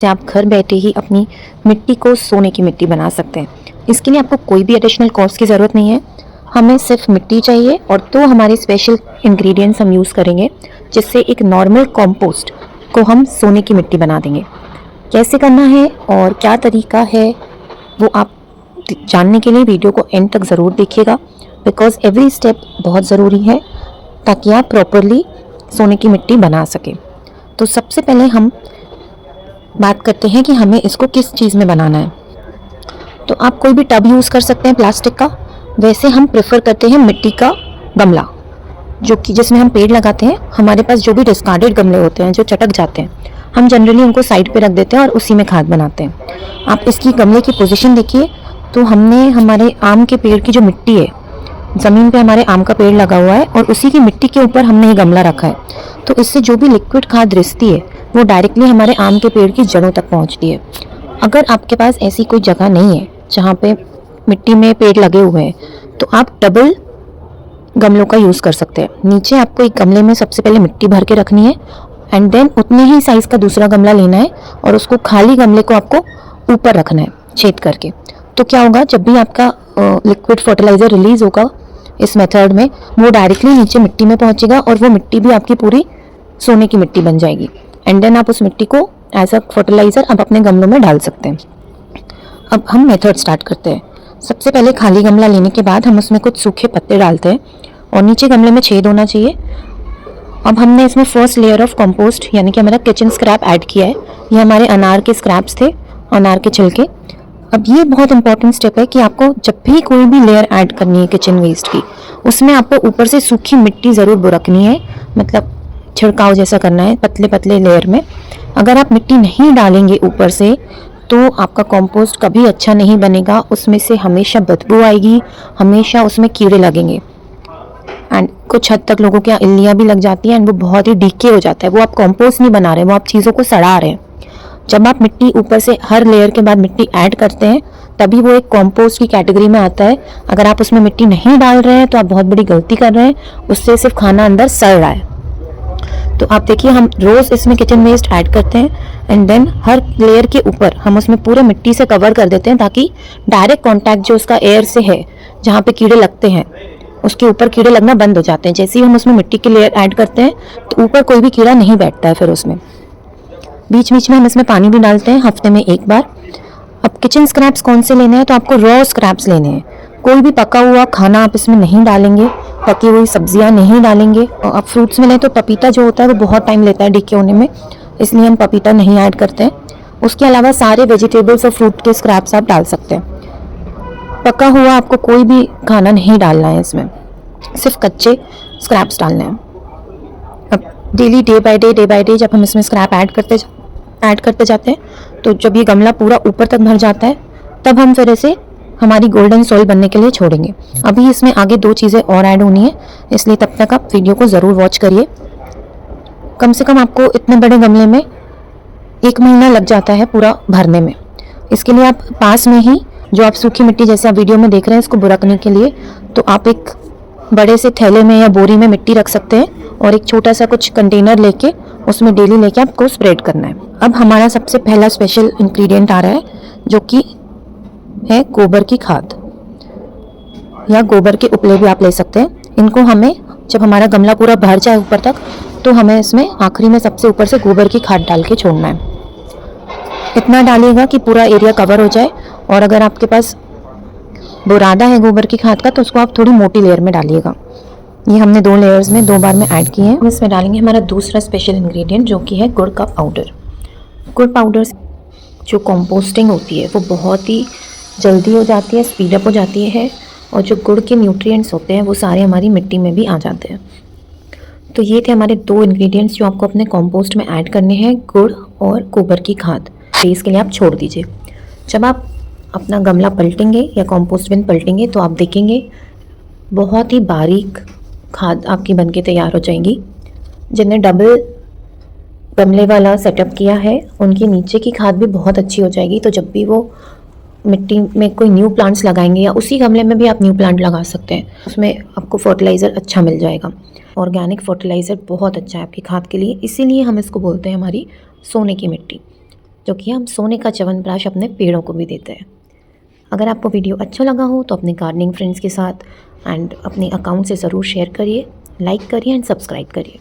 से आप घर बैठे ही अपनी मिट्टी को सोने की मिट्टी बना सकते हैं। इसके लिए आपको कोई भी एडिशनल कॉस्ट की ज़रूरत नहीं है। हमें सिर्फ मिट्टी चाहिए और तो हमारे स्पेशल इंग्रेडिएंट्स हम यूज़ करेंगे, जिससे एक नॉर्मल कंपोस्ट को हम सोने की मिट्टी बना देंगे। कैसे करना है और क्या तरीका है, वो आप जानने के लिए वीडियो को एंड तक ज़रूर देखिएगा, बिकॉज़ एवरी स्टेप बहुत ज़रूरी है ताकि आप प्रॉपरली सोने की मिट्टी बना सकें। तो सबसे पहले हम बात करते हैं कि हमें इसको किस चीज़ में बनाना है। तो आप कोई भी टब यूज़ कर सकते हैं प्लास्टिक का। वैसे हम प्रेफर करते हैं मिट्टी का गमला, जो कि जिसमें हम पेड़ लगाते हैं। हमारे पास जो भी डिस्कार्डेड गमले होते हैं जो चटक जाते हैं, हम जनरली उनको साइड पे रख देते हैं और उसी में खाद बनाते हैं। आप इसकी गमले की पोजीशन देखिए। तो हमने हमारे आम के पेड़ की जो मिट्टी है, ज़मीन पे हमारे आम का पेड़ लगा हुआ है और उसी की मिट्टी के ऊपर हमने ये गमला रखा है। तो इससे जो भी लिक्विड खाद रिसती है वो डायरेक्टली हमारे आम के पेड़ की जड़ों तक पहुंचती है। अगर आपके पास ऐसी कोई जगह नहीं है जहाँ पे मिट्टी में पेड़ लगे हुए हैं, तो आप डबल गमलों का यूज़ कर सकते हैं। नीचे आपको एक गमले में सबसे पहले मिट्टी भर के रखनी है एंड देन उतने ही साइज़ का दूसरा गमला लेना है और उसको खाली गमले को आपको ऊपर रखना है छेद करके। तो क्या होगा, जब भी आपका लिक्विड फर्टिलाइज़र रिलीज़ होगा इस मेथड में, वो डायरेक्टली नीचे मिट्टी में पहुंचेगा और वो मिट्टी भी आपकी पूरी सोने की मिट्टी बन जाएगी। एंड देन आप उस मिट्टी को एज अ फर्टिलाइज़र आप अपने गमलों में डाल सकते हैं। अब हम मेथड स्टार्ट करते हैं। सबसे पहले खाली गमला लेने के बाद हम उसमें कुछ सूखे पत्ते डालते हैं और नीचे गमले में छेद होना चाहिए। अब हमने इसमें फर्स्ट लेयर ऑफ कंपोस्ट यानी कि हमारा किचन स्क्रैप ऐड किया है। ये हमारे अनार के स्क्रैप्स थे, अनार के छिलके। अब ये बहुत इंपॉर्टेंट स्टेप है कि आपको जब भी कोई भी लेयर ऐड करनी है किचन वेस्ट की, उसमें आपको ऊपर से सूखी मिट्टी ज़रूर बुरकनी है, मतलब छिड़काव जैसा करना है पतले पतले लेयर में। अगर आप मिट्टी नहीं डालेंगे ऊपर से, तो आपका कंपोस्ट कभी अच्छा नहीं बनेगा। उसमें से हमेशा बदबू आएगी, हमेशा उसमें कीड़े लगेंगे एंड कुछ हद तक लोगों के यहाँ इल्लियाँ भी लग जाती हैं एंड वो बहुत ही डीके हो जाता है। वो आप कंपोस्ट नहीं बना रहे, वो आप चीज़ों को सड़ा रहे हैं। जब आप मिट्टी ऊपर से हर लेयर के बाद मिट्टी ऐड करते हैं, तभी वो एक कंपोस्ट की कैटेगरी में आता है। अगर आप उसमें मिट्टी नहीं डाल रहे हैं तो आप बहुत बड़ी गलती कर रहे हैं, उससे सिर्फ खाना अंदर सड़ रहा है। तो आप देखिए, हम रोज़ इसमें किचन वेस्ट ऐड करते हैं एंड देन हर लेयर के ऊपर हम उसमें पूरे मिट्टी से कवर कर देते हैं, ताकि डायरेक्ट कांटेक्ट जो उसका एयर से है, जहाँ पे कीड़े लगते हैं, उसके ऊपर कीड़े लगना बंद हो जाते हैं। जैसे ही हम उसमें मिट्टी की लेयर ऐड करते हैं तो ऊपर कोई भी कीड़ा नहीं बैठता है फिर उसमें। बीच बीच में हम इसमें पानी भी डालते हैं, हफ्ते में एक बार। अब किचन स्क्रैप्स कौन से लेने हैं, तो आपको रॉ स्क्रैप्स लेने हैं। कोई भी पका हुआ खाना आप इसमें नहीं डालेंगे, पकी हुई सब्जियां नहीं डालेंगे। और अब फ्रूट्स में लें तो पपीता जो होता है वो बहुत टाइम लेता है डिके होने में, इसलिए हम पपीता नहीं ऐड करते हैं। उसके अलावा सारे वेजिटेबल्स और फ्रूट के स्क्रैप्स आप डाल सकते हैं। पका हुआ आपको कोई भी खाना नहीं डालना है इसमें, सिर्फ कच्चे स्क्रैप्स डालने हैं। अब डेली डे बाय डे जब हम इसमें स्क्रैप ऐड करते जाते हैं, तो जब ये गमला पूरा ऊपर तक भर जाता है, तब हम फिर इसे हमारी गोल्डन सॉइल बनने के लिए छोड़ेंगे। अभी इसमें आगे 2 चीज़ें और ऐड होनी है, इसलिए तब तक आप वीडियो को ज़रूर वॉच करिए। कम से कम आपको इतने बड़े गमले में 1 महीना लग जाता है पूरा भरने में। इसके लिए आप पास में ही जो आप सूखी मिट्टी जैसे आप वीडियो में देख रहे हैं, इसको बुरकने के लिए, तो आप एक बड़े से थैले में या बोरी में मिट्टी रख सकते हैं और एक छोटा सा कुछ कंटेनर लेके उसमें डेली लेके आपको स्प्रेड करना है। अब हमारा सबसे पहला स्पेशल इंग्रेडिएंट आ रहा है, जो कि है गोबर की खाद या गोबर के उपले भी आप ले सकते हैं। इनको हमें जब हमारा गमला पूरा भर जाए ऊपर तक, तो हमें इसमें आखिरी में सबसे ऊपर से गोबर की खाद डाल के छोड़ना है। इतना डालिएगा कि पूरा एरिया कवर हो जाए। और अगर आपके पास बुरादा है गोबर की खाद का, तो उसको आप थोड़ी मोटी लेयर में डालिएगा। ये हमने 2 लेयर्स में 2 बार में ऐड किए हैं। हम इसमें डालेंगे हमारा दूसरा स्पेशल इंग्रेडिएंट, जो कि है गुड़ का पाउडर। गुड़ पाउडर जो कंपोस्टिंग होती है वो बहुत ही जल्दी हो जाती है, स्पीड अप हो जाती है, और जो गुड़ के न्यूट्रिएंट्स होते हैं वो सारे हमारी मिट्टी में भी आ जाते हैं। तो ये थे हमारे 2 इंग्रेडिएंट्स जो आपको अपने कंपोस्ट में ऐड करने हैं, गुड़ और गोबर की खाद। बेस के लिए आप छोड़ दीजिए। जब आप अपना गमला पलटेंगे या कंपोस्ट बिन पलटेंगे, तो आप देखेंगे बहुत ही बारीक खाद आपकी बनके तैयार हो जाएंगी। जिनने डबल गमले वाला सेटअप किया है, उनके नीचे की खाद भी बहुत अच्छी हो जाएगी। तो जब भी वो मिट्टी में कोई न्यू प्लांट्स लगाएंगे, या उसी गमले में भी आप न्यू प्लांट लगा सकते हैं, उसमें आपको फर्टिलाइज़र अच्छा मिल जाएगा। ऑर्गेनिक फर्टिलाइज़र बहुत अच्छा है आपकी खाद के लिए, इसीलिए हम इसको बोलते हैं हमारी सोने की मिट्टी। जो कि हम सोने का च्यवनप्राश अपने पेड़ों को भी देते हैं। अगर आपको वीडियो अच्छा लगा हो तो अपने गार्डनिंग फ्रेंड्स के साथ एंड अपने अकाउंट से ज़रूर शेयर करिए, लाइक करिए एंड सब्सक्राइब करिए।